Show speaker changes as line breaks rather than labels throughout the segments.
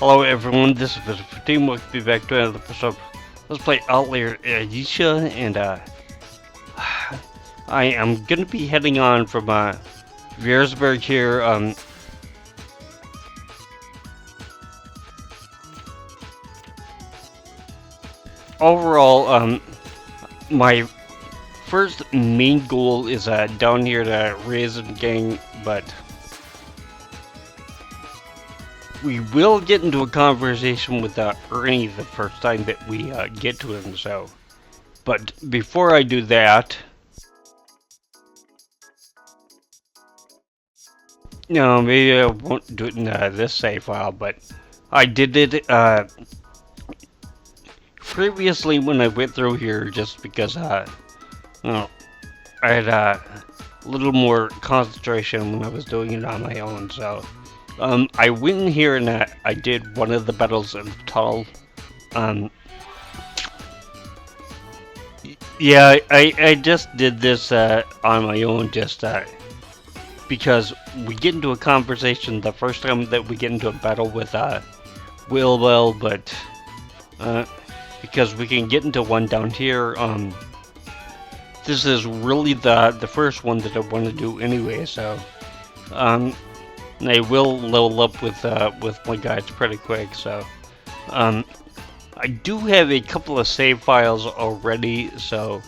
Hello everyone, this is Team. Welcome to be back to another episode. Let's play Atelier Ayesha, and I am gonna be heading on from Viersberg here. Overall, my first main goal is down here to raise and gang, but we will get into a conversation with Ernie the first time that we get to him. So, but before I do that, no, maybe I won't do it in this save file, but I did it previously when I went through here, just because well, I had a little more concentration when I was doing it on my own. So, I went in here and I did one of the battles in the tunnel. Yeah, I just did this on my own, just because we get into a conversation the first time that we get into a battle with Will, but because we can get into one down here, this is really the first one that I want to do anyway. So I will level up with my guys pretty quick. So I do have a couple of save files already, so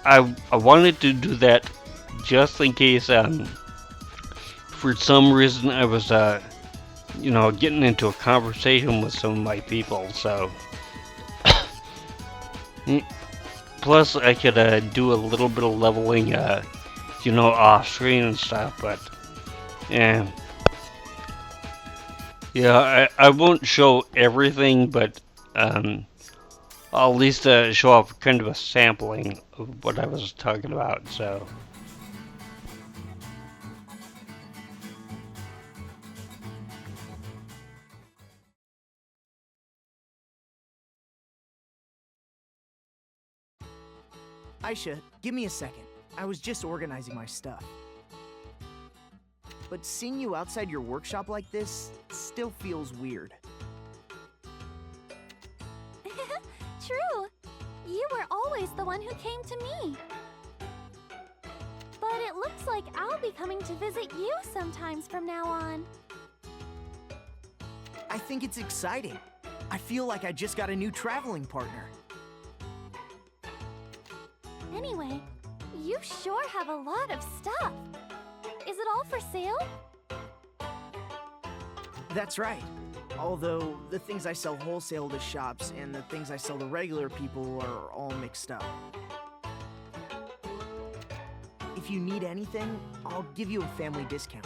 I wanted to do that just in case for some reason I was getting into a conversation with some of my people. So plus I could do a little bit of leveling off screen and stuff, but yeah, I won't show everything, but I'll at least show off kind of a sampling of what I was talking about. So
Ayesha, give me a second. I was just organizing my stuff. But seeing you outside your workshop like this still feels weird.
True. You were always the one who came to me. But it looks like I'll be coming to visit you sometimes from now on.
I think it's exciting. I feel like I just got a new traveling partner.
Anyway, you sure have a lot of stuff. Is it all for sale?
That's right. Although the things I sell wholesale to shops and the things I sell to regular people are all mixed up. If you need anything, I'll give you a family discount.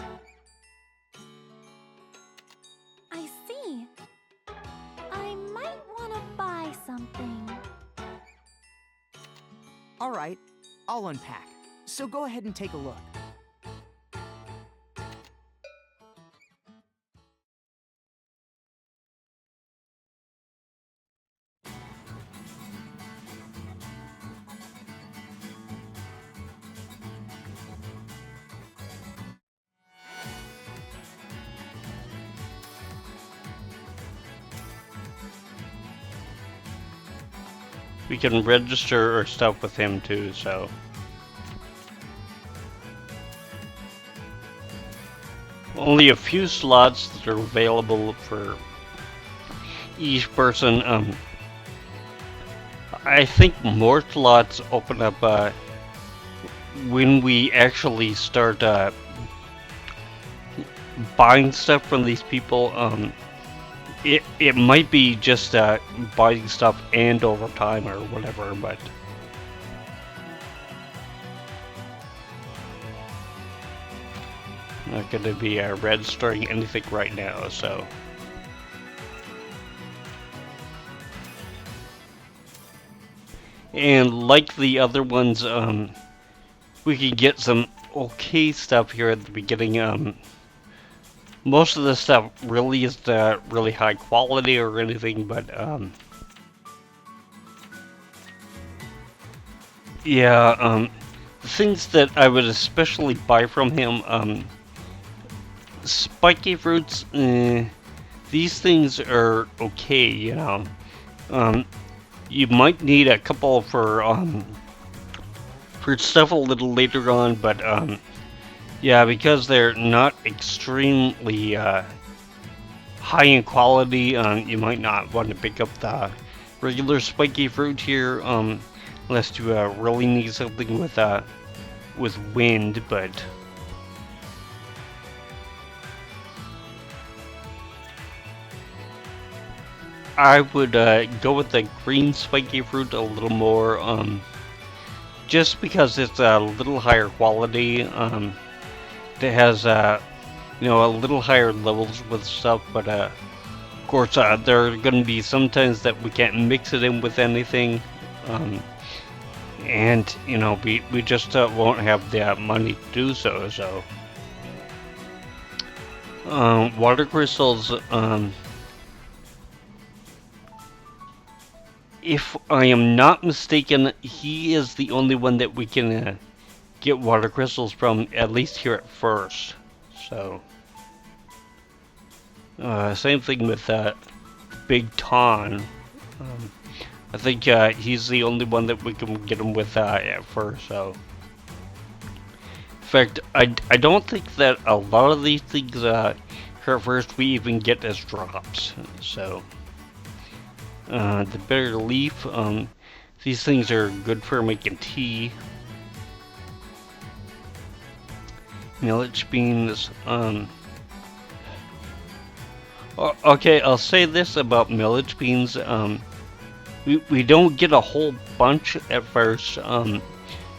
I see. I might want to buy something.
All right, I'll unpack. So go ahead and take a look.
we can register our stuff with him too. So only a few slots that are available for each person. I think more slots open up when we actually start buying stuff from these people. It might be just buying stuff and overtime or whatever, but not going to be registering anything right now. So and like the other ones, we can get some okay stuff here at the beginning. Most of the stuff really isn't really high quality or anything, but yeah, the things that I would especially buy from him, spiky fruits, these things are okay, you know. Um, you might need a couple for stuff a little later on, but yeah, because they're not extremely high in quality, you might not want to pick up the regular spiky fruit here, unless you really need something with wind, but. I would go with the green spiky fruit a little more, just because it's a little higher quality. It has, you know, a little higher levels with stuff, but of course, there are going to be sometimes that we can't mix it in with anything, and you know, we just won't have the money to do so. So, water crystals. If I am not mistaken, he is the only one that we can get water crystals from, at least here at first. So, same thing with Big Ton. I think he's the only one that we can get him with at first. So, in fact, I don't think that a lot of these things here at first we even get as drops. So. The bitter leaf, these things are good for making tea. Millet beans, okay, I'll say this about millet beans, we don't get a whole bunch at first,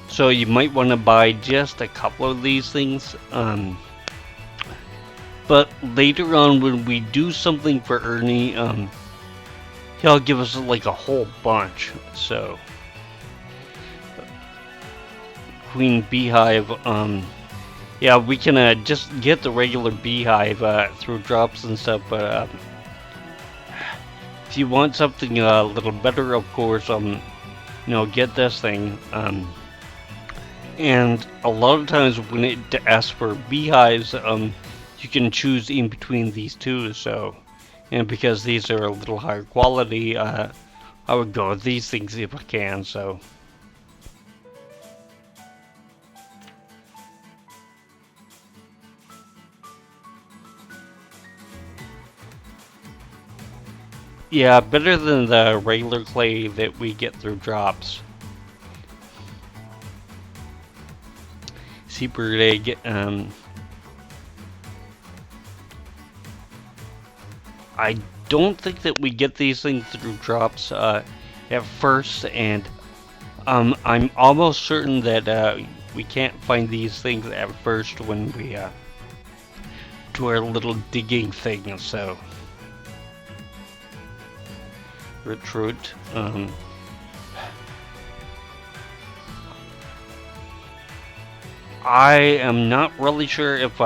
so you might want to buy just a couple of these things, but later on when we do something for Ernie, he'll give us like a whole bunch. So, Queen Beehive, yeah, we can just get the regular Beehive through drops and stuff, but if you want something a little better, of course, you know, get this thing. And a lot of times when it asks for beehives, you can choose in between these two, so. And because these are a little higher quality, I would go with these things if I can, so. Yeah, better than the regular clay that we get through drops. Seabird egg, I don't think that we get these things through drops at first, and I'm almost certain that we can't find these things at first when we do our little digging thing. So, Root. I am not really sure if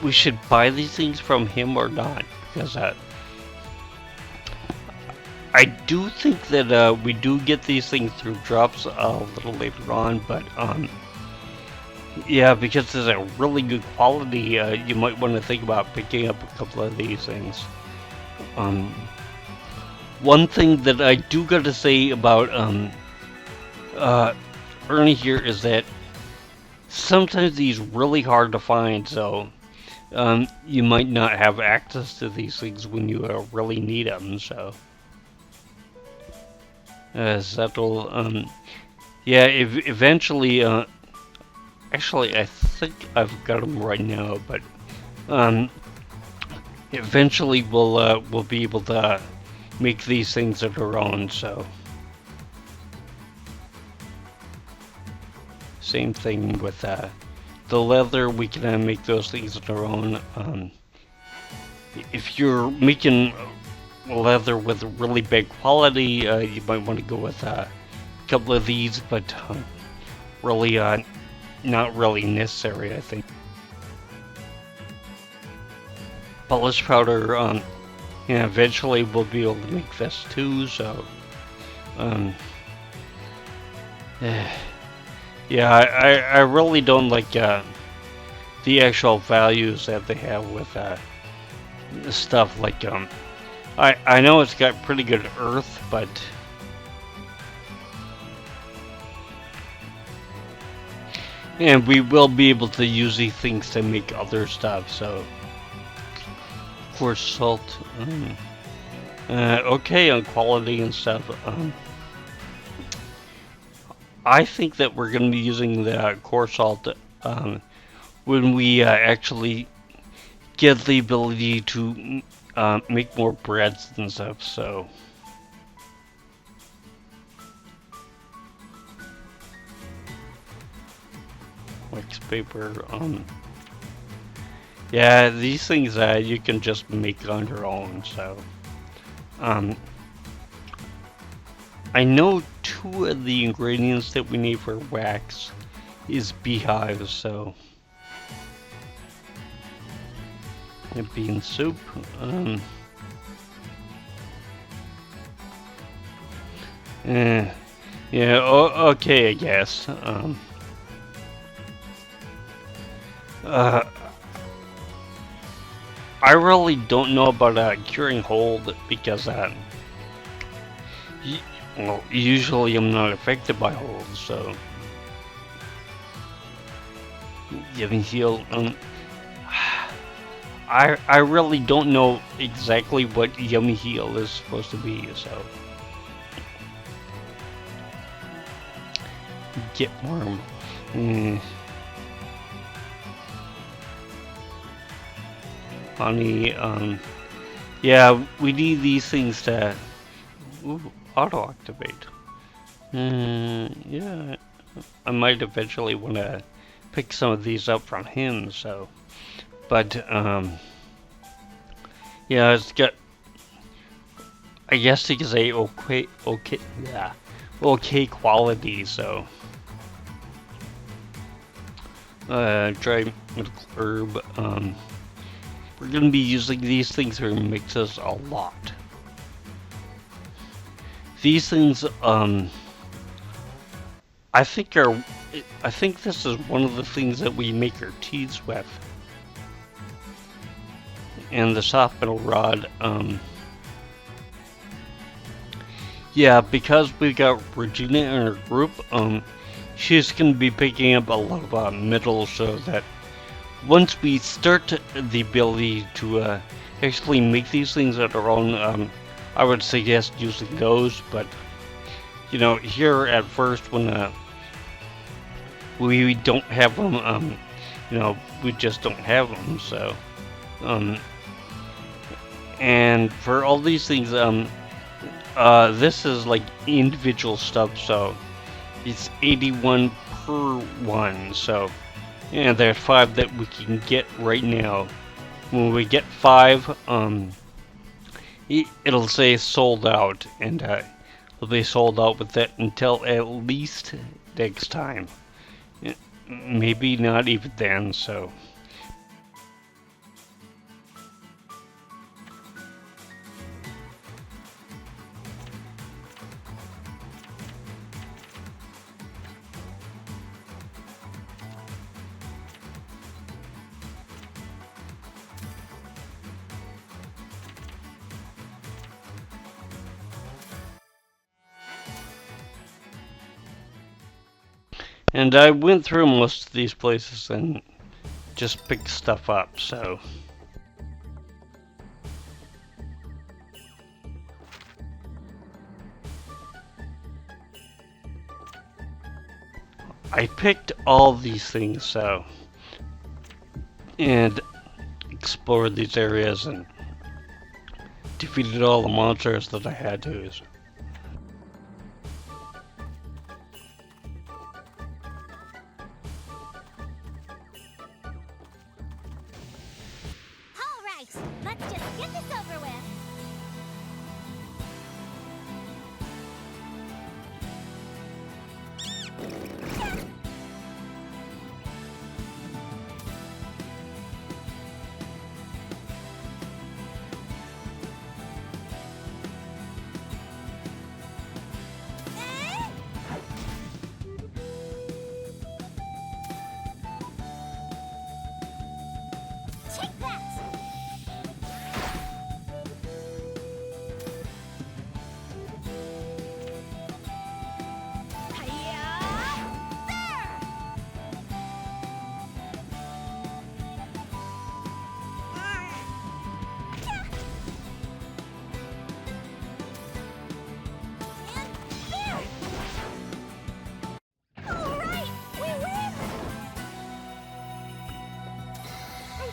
we should buy these things from him or not. Because I do think that we do get these things through drops a little later on, but yeah, because it's a really good quality, you might want to think about picking up a couple of these things. One thing that I do gotta say about Ernie here is that sometimes he's really hard to find, so you might not have access to these things when you really need them, so. Settle, yeah, eventually, actually, I think I've got them right now, but, eventually we'll be able to make these things of our own, so. Same thing with, the leather, we can make those things on our own. If you're making leather with really big quality, you might want to go with a couple of these, but really not really necessary, I think. Polish powder, yeah, eventually we'll be able to make this too, so yeah, I really don't like the actual values that they have with stuff like I know it's got pretty good earth, but and we will be able to use these things to make other stuff. So, of course, salt. Okay, on quality and stuff. I think that we're going to be using the core salt when we actually get the ability to make more breads and stuff. So. Wax paper. Yeah, these things you can just make on your own. So, I know 2 of the ingredients that we need for wax is beehives. So, and bean soup. Yeah. Okay, I guess. I really don't know about curing hold because well, usually I'm not affected by hold, so giving heal. I really don't know exactly what yummy heal is supposed to be, so get worm. Honey, yeah, we need these things to auto-activate. Yeah, I might eventually want to pick some of these up from him, so, but, yeah, it's got, I guess you could say okay quality, so, dry medical herb, we're going to be using these things for mixes a lot. These things, I think this is one of the things that we make our teas with. And the soft metal rod, yeah, because we got Regina in our group, she's going to be picking up a lot of metal so that once we start the ability to actually make these things at our own, I would suggest using those, but you know, here at first when we don't have them, you know, we just don't have them, so and for all these things, this is like individual stuff, so it's 81 per one, so yeah, there's 5 that we can get right now. When we get 5, it'll say sold out, and it'll be sold out with that until at least next time. Maybe not even then, so. And I went through most of these places and just picked stuff up, so. I picked all these things, so. And explored these areas and defeated all the monsters that I had to. So.
Let's just get this over with.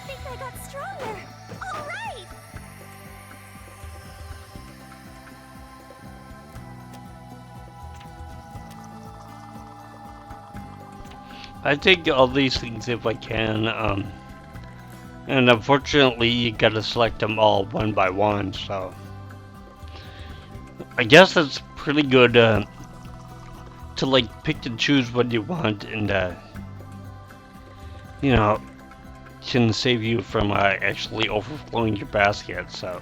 think I got stronger. All right.
I take all these things if I can, and unfortunately you gotta select them all one by one, so I guess that's pretty good to like pick and choose what you want, and you know, can save you from actually overflowing your basket, so.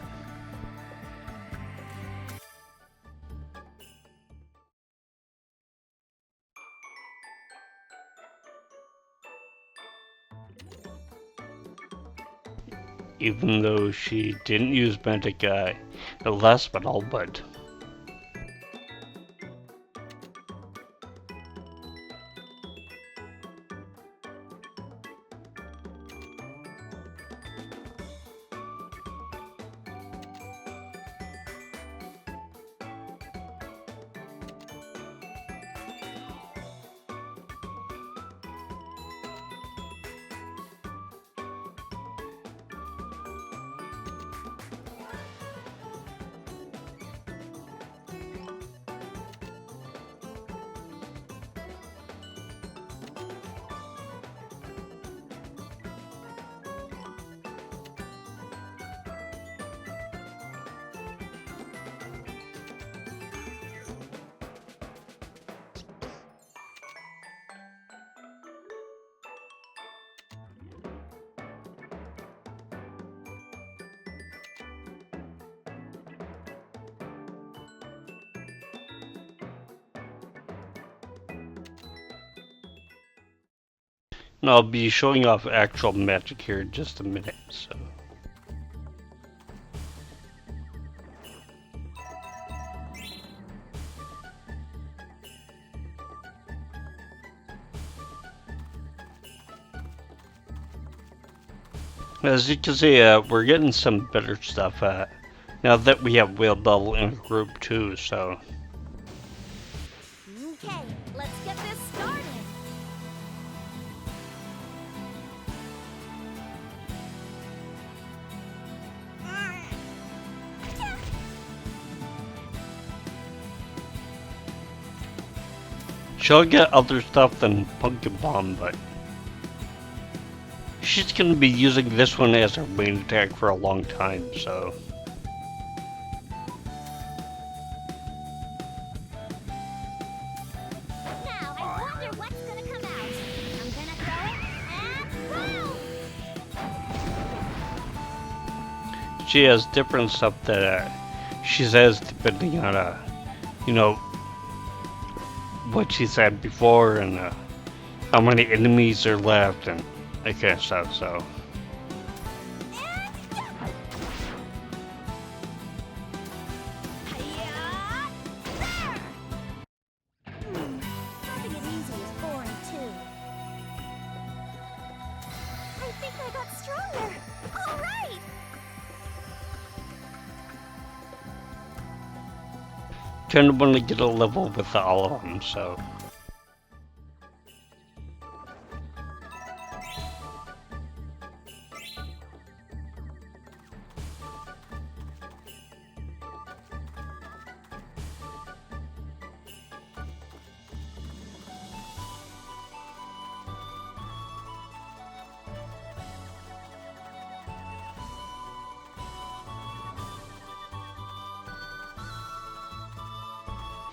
Even though she didn't use magic the last battle, but and I'll be showing off actual magic here in just a minute, so. As you can see, we're getting some better stuff now that we have Whale Bell in a group too, so.
Okay, let's get this started.
She'll get other stuff than Pumpkin Bomb, but she's gonna be using this one as her main attack for a long time, so.
Now, I wonder what's gonna come out. I'm gonna throw it, and boom!
She has different stuff that she says depending on, you know, what she said before and how many enemies are left and that kind of stuff, so.
Having it easy is boring too. I think I got stronger. All right.
Kind of want to get a level with all of them, so.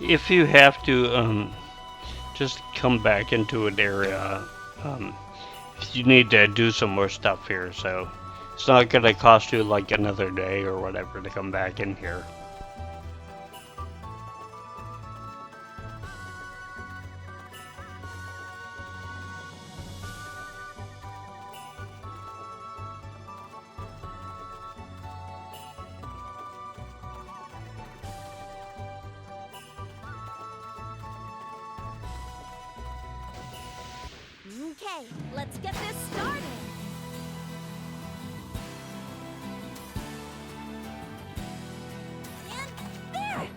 If you have to, just come back into an area, if you need to do some more stuff here, so it's not gonna cost you like another day or whatever to come back in here.
Okay, let's get this started. And there!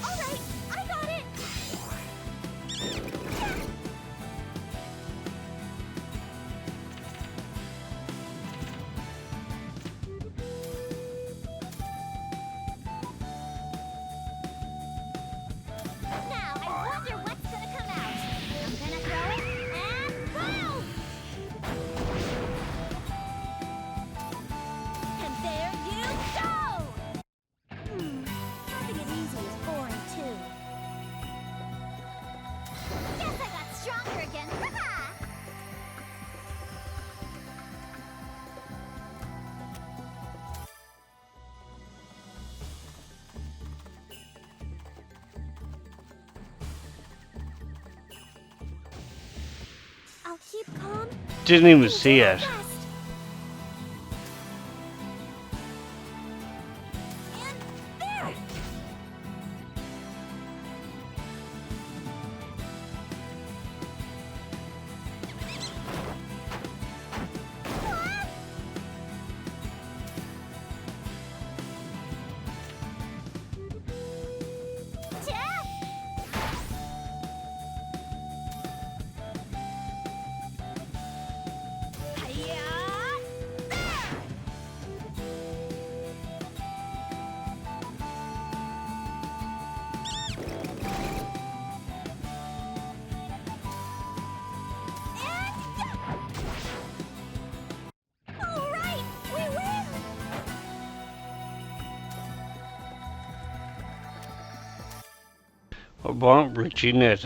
Alright, I got it! I'll keep calm.
Didn't even
and
see
do my
it.
best. And there! All right, we win!
I want Regina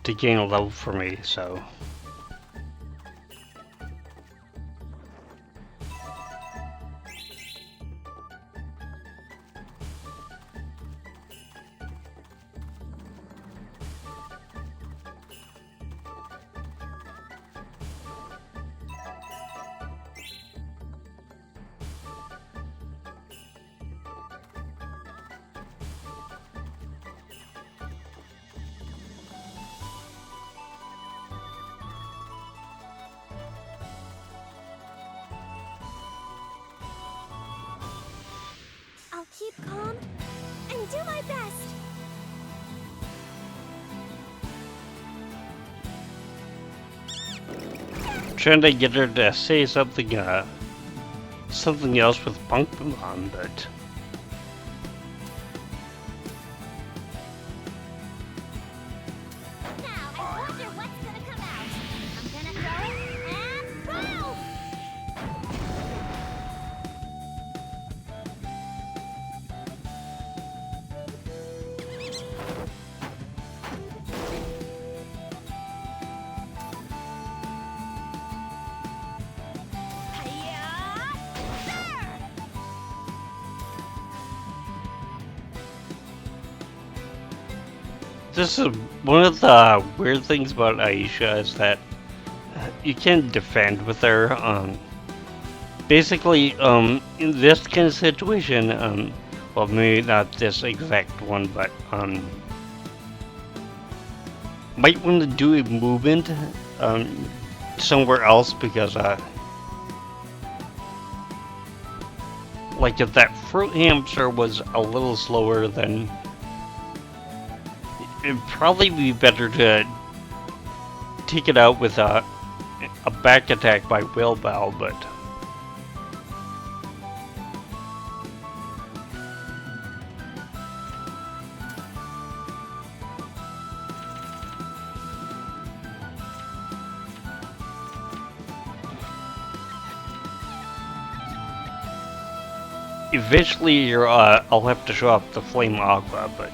to gain a level for me, so.
I'll keep calm and do my best.
Trying to get her to say something, something else with punctum on, but.
Now, I wonder what's gonna come out. I'm gonna throw it and boom! Hi-ya! There!
This is one of the weird things about Ayesha is that you can defend with her. Basically, in this kind of situation, well, maybe not this exact one, but might want to do a movement somewhere else because like if that fruit hamster was a little slower, then it'd probably be better to take it out with a back attack by Whalebell, but eventually you're, I'll have to show up the Flame Aqua, but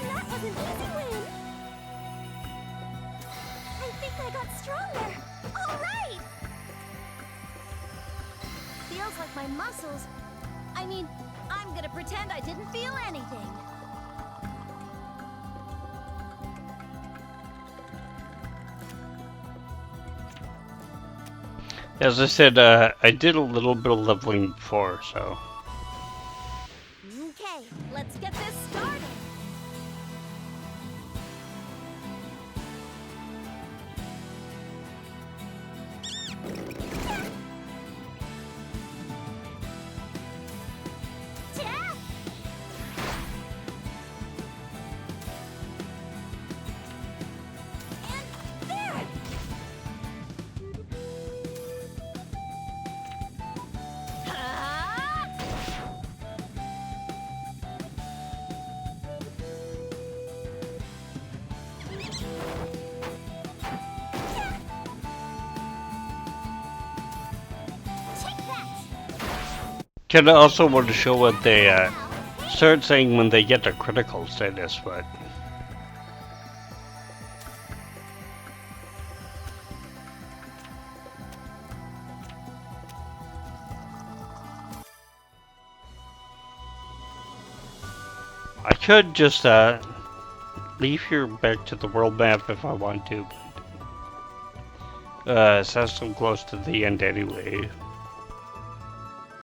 That was an easy win. I think I got stronger. All right! Feels like my muscles... I mean, I'm gonna pretend I didn't feel anything.
as I said, I did a little bit of leveling before, so.
Okay, let's get this started. Yeah. And there. Ah! Take that.
Kinda also want to show what they start saying when they get a critical status, but I could just leave here back to the world map if I want to. But, it's not so close to the end anyway.